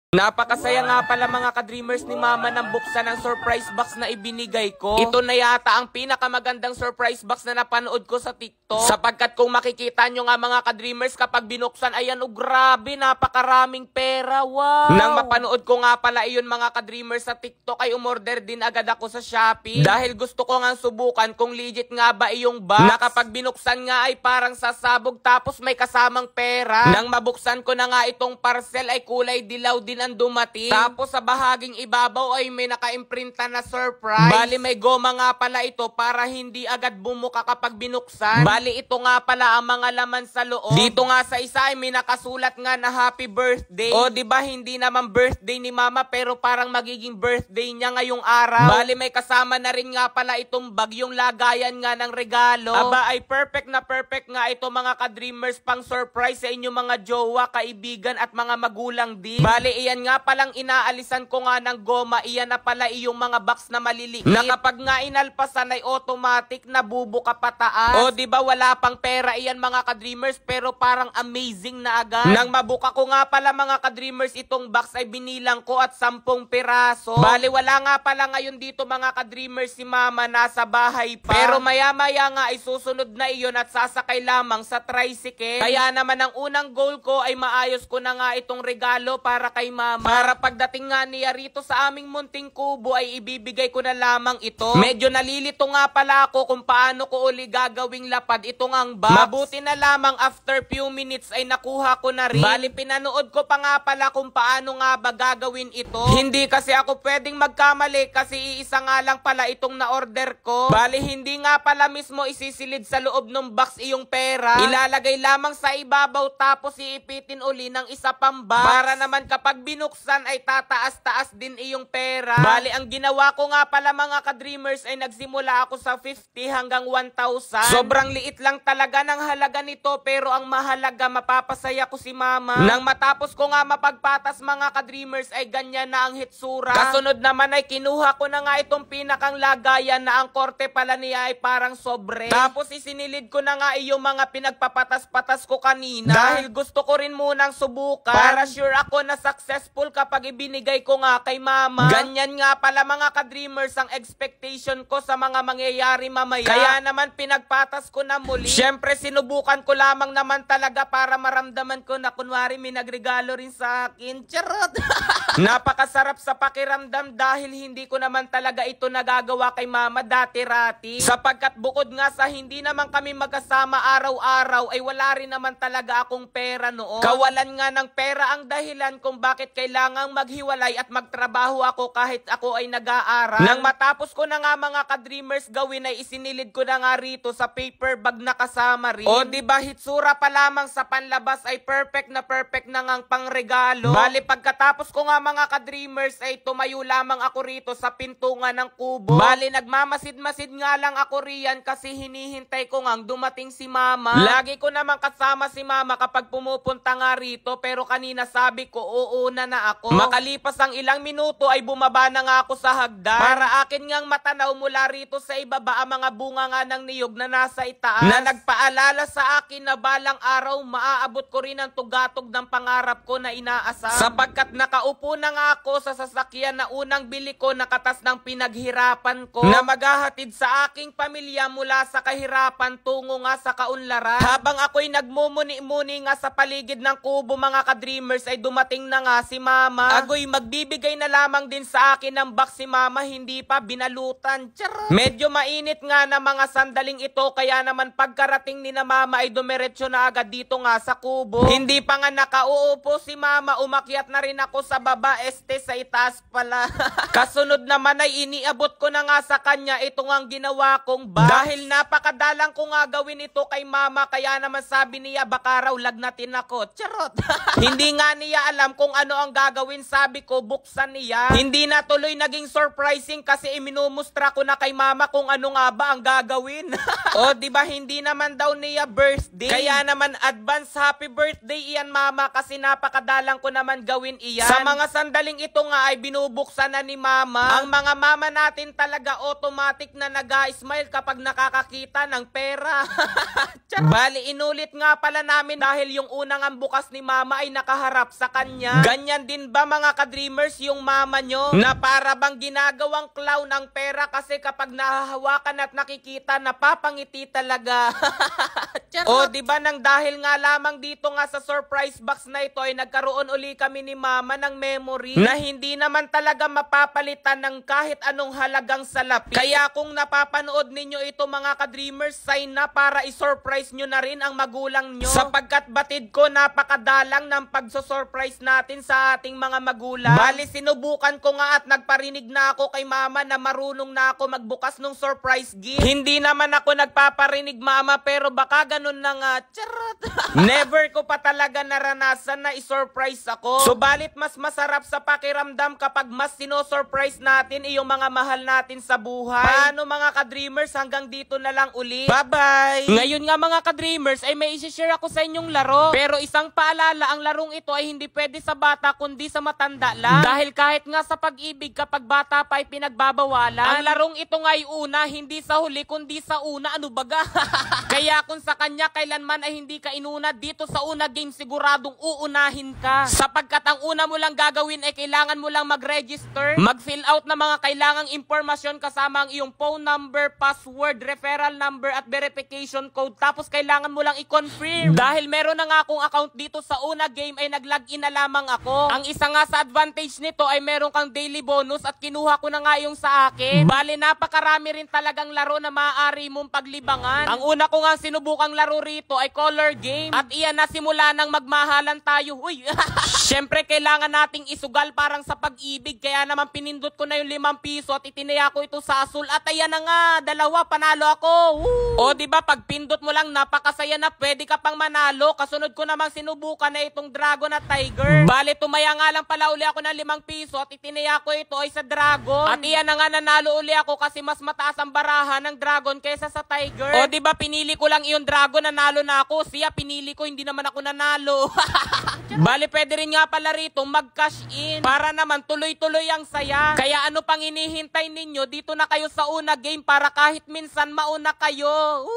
Napakasaya nga pala mga ka-dreamers ni Mama nang buksan ang surprise box na ibinigay ko. Ito na yata ang pinakamagandang surprise box na napanood ko sa TikTok. Sapagkat kung makikita nyo nga mga ka-dreamers kapag binuksan, ayan grabe, napakaraming pera, wow! Nang mapanood ko nga pala iyon mga ka-dreamers sa TikTok ay umorder din agad ako sa Shopee. Dahil gusto ko nga subukan kung legit nga ba iyong box. Na kapag binuksan nga ay parang sasabog tapos may kasamang pera. Nang mabuksan ko na nga itong parcel ay kulay dilaw din ang dumating. Tapos sa bahaging ibabaw ay may naka-imprinta na surprise. Bali may goma nga pala ito para hindi agad bumuka kapag binuksan. Bali ito nga pala ang mga laman sa loob. Dito nga sa isa ay may nakasulat nga na happy birthday. O diba hindi naman birthday ni Mama pero parang magiging birthday niya ngayong araw. Bali may kasama na rin nga pala itong bag, yung lagayan nga ng regalo. Aba ay perfect na perfect nga ito mga ka-dreamers, pang surprise sa inyo mga jowa, kaibigan at mga magulang din. Bali iyan nga palang inaalisan ko nga ng goma, iyan na pala iyong mga box na maliliit. Na kapag nga inalpasan ay automatic na bubuka pataas. O diba wala pang pera iyan mga ka-dreamers pero parang amazing na agad. Nang mabuka ko nga pala mga ka-dreamers itong box ay binilang ko at 10 piraso. Bali wala nga pala ngayon dito mga ka-dreamers si Mama, nasa bahay pa. Pero maya maya nga ay susunod na iyon at sasakay lamang sa tricycle. Kaya naman ang unang goal ko ay maayos ko na nga itong regalo para kay Mama. Para pagdating nga niya rito sa aming munting kubo ay ibibigay ko na lamang ito. Medyo nalilito nga pala ako kung paano ko uli gagawing lapad itong ang box. Mabuti na lamang after few minutes ay nakuha ko na rin. Bali pinanood ko pa nga pala kung paano nga ba gagawin ito. Hindi kasi ako pwedeng magkamali kasi iisa nga lang pala itong na-order ko. Bali hindi nga pala mismo isisilid sa loob ng box iyong pera. Ilalagay lamang sa ibabaw tapos iipitin uli ng isa pang box. Para naman kapag binuksan ay tataas-taas din iyong pera. Bali ang ginawa ko nga pala mga ka-dreamers ay nagsimula ako sa 50 hanggang 1,000. Sobrang liit lang talaga ng halaga nito pero ang mahalaga mapapasaya ko si Mama. Nang matapos ko nga mapagpatas mga ka-dreamers ay ganyan na ang hitsura. Kasunod naman ay kinuha ko na nga itong pinakang lagayan na ang korte pala niya ay parang sobre. Tapos isinilid ko na nga iyong mga pinagpapatas-patas ko kanina. Dahil gusto ko rin munang subukan para sure ako na successful kapag ibinigay ko nga kay Mama. Ganyan nga pala mga ka-dreamers ang expectation ko sa mga mangyayari mamaya. Kaya naman pinagpatas ko na muli. Syempre sinubukan ko lamang naman talaga para maramdaman ko na kunwari may nagregalo rin sa akin. Charot! Napakasarap sa pakiramdam dahil hindi ko naman talaga ito nagagawa kay Mama dati-rati. Sapagkat bukod nga sa hindi naman kami magkasama araw-araw ay wala rin naman talaga akong pera noon. Kawalan nga ng pera ang dahilan kung bakit kailangang maghiwalay at magtrabaho ako kahit ako ay nag-aaral. Nang matapos ko na nga mga ka-dreamers gawin ay isinilid ko na nga rito sa paper bag na kasama rin. O diba hitsura pa lamang sa panlabas ay perfect na ngang pangregalo. Bali pagkatapos ko nga mga ka-dreamers ay tumayo lamang ako rito sa pintungan ng kubo. Bali nagmamasid-masid nga lang ako riyan kasi hinihintay ko ngang dumating si Mama. Lagi ko naman kasama si Mama kapag pumupunta nga rito pero kanina sabi ko uuna na ako. Makalipas ang ilang minuto ay bumaba na nga ako sa hagdan para akin ngang matanaw mula rito sa ibaba ang mga bunga nga ng niyog na nasa itaas na nagpaalala sa akin na balang araw maaabot ko rin ang tugatog ng pangarap ko na inaasam. Sapagkat nakaupo na nga ako sa sasakyan na unang bili ko na katas ng pinaghirapan ko na maghahatid sa aking pamilya mula sa kahirapan tungo nga sa kaunlaran. Habang ako'y nagmumuni-muni nga sa paligid ng kubo mga ka-dreamers ay dumating na nga si Mama. Agoy magbibigay na lamang din sa akin ng box si Mama, hindi pa binalutan. Charot! Medyo mainit nga na mga sandaling ito kaya naman pagkarating ni na Mama ay dumiretso na agad dito nga sa kubo. Hindi pa nga nakauupo si Mama, umakyat na rin ako sa baba, sa itaas pala. Kasunod naman ay iniabot ko na nga sa kanya ito nga ang ginawa kong box. Dahil napakadalang ko nga gawin ito kay Mama kaya naman sabi niya baka raw lagnatin ako. Charot! Hindi nga niya alam kung ano ang gagawin, sabi ko buksan niya. Hindi na tuloy naging surprising kasi iminumustra ko na kay Mama kung ano nga ba ang gagawin. O diba hindi naman daw niya birthday. Kaya naman advance happy birthday iyan Mama kasi napakadalang ko naman gawin iyan. Sa mga sandaling ito nga ay binubuksan na ni Mama. Ang mga mama natin talaga automatic na nag-smile kapag nakakakita ng pera. Bali inulit nga pala namin dahil yung unang ang bukas ni Mama ay nakaharap sa kanya. Ganyan din ba mga ka-dreamers yung mama nyo? Na para bang ginagawang clown ang pera kasi kapag nahahawakan at nakikita, napapangiti talaga. O di ba nang dahil nga lamang dito nga sa surprise box na ito ay nagkaroon uli kami ni mama ng memory na hindi naman talaga mapapalitan ng kahit anong halagang salapi. Kaya kung napapanood ninyo ito mga ka-dreamers, sign na para isurprise nyo na rin ang magulang nyo. Sapagkat batid ko napakadalang ng pagsusurprise natin sa ating mga magulang. Bali sinubukan ko nga at nagparinig na ako kay mama na marunong na ako magbukas ng surprise gift. Hindi naman ako nagpaparinig mama pero baka ganun na nga. Charot! Never ko pa talaga naranasan na isurprise ako. Subalit mas masarap sa pakiramdam kapag mas sinosurprise natin yung mga mahal natin sa buhay. Paano mga ka-dreamers, hanggang dito na lang uli. Bye-bye! Ngayon nga mga ka-dreamers ay may isi-share ako sa inyong laro. Pero isang paalala, ang larong ito ay hindi pwede sa bata kundi sa matanda lang. Dahil kahit nga sa pag-ibig kapag bata pa ay pinagbabawalan. Ang larong ito nga ay una, hindi sa huli kundi sa una. Ano baga? Kaya kung sa kanya kailanman ay hindi ka inuna, dito sa una game siguradong uunahin ka. Sapagkat ang una mo lang gagawin ay kailangan mo lang mag-register, mag-fill out na mga kailangang impormasyon kasama ang iyong phone number, password, referral number at verification code. Tapos kailangan mo lang i-confirm. Dahil meron na nga akong account dito sa una game ay nag-login na lamang ako. Ang isa nga sa advantage nito ay meron kang daily bonus at kinuha ko na nga yung sa akin. Bale napakarami rin talagang laro na maaari mong paglibangan. Ang una ko nga sinubukang laro rito ay color game. At iyan na simula nang magmahalan tayo. Uy! Syempre kailangan nating isugal parang sa pag-ibig. Kaya naman pinindot ko na yung 5 piso at itinaya ko ito sa asul. At ayan na nga, 2 panalo ako. Woo! O diba pag pindot mo lang napakasaya na pwede ka pang manalo. Kasunod ko namang sinubukan na itong dragon at tiger. Bale tumaya nga lang pala uli ako ng 5 piso at itinaya ko ito ay sa dragon. At iyan na nga nanalo uli ako kasi mas mataas ang barahan ng dragon kaysa sa tiger. O diba pinili ko lang yung dragon, nanalo na ako. Siya pinili ko, hindi naman ako nanalo. Bale pwede rin nga pala rito mag-cash in para naman tuloy-tuloy ang saya. Kaya ano pang hinihintay ninyo, dito na kayo sa una game para kahit minsan mauna kayo.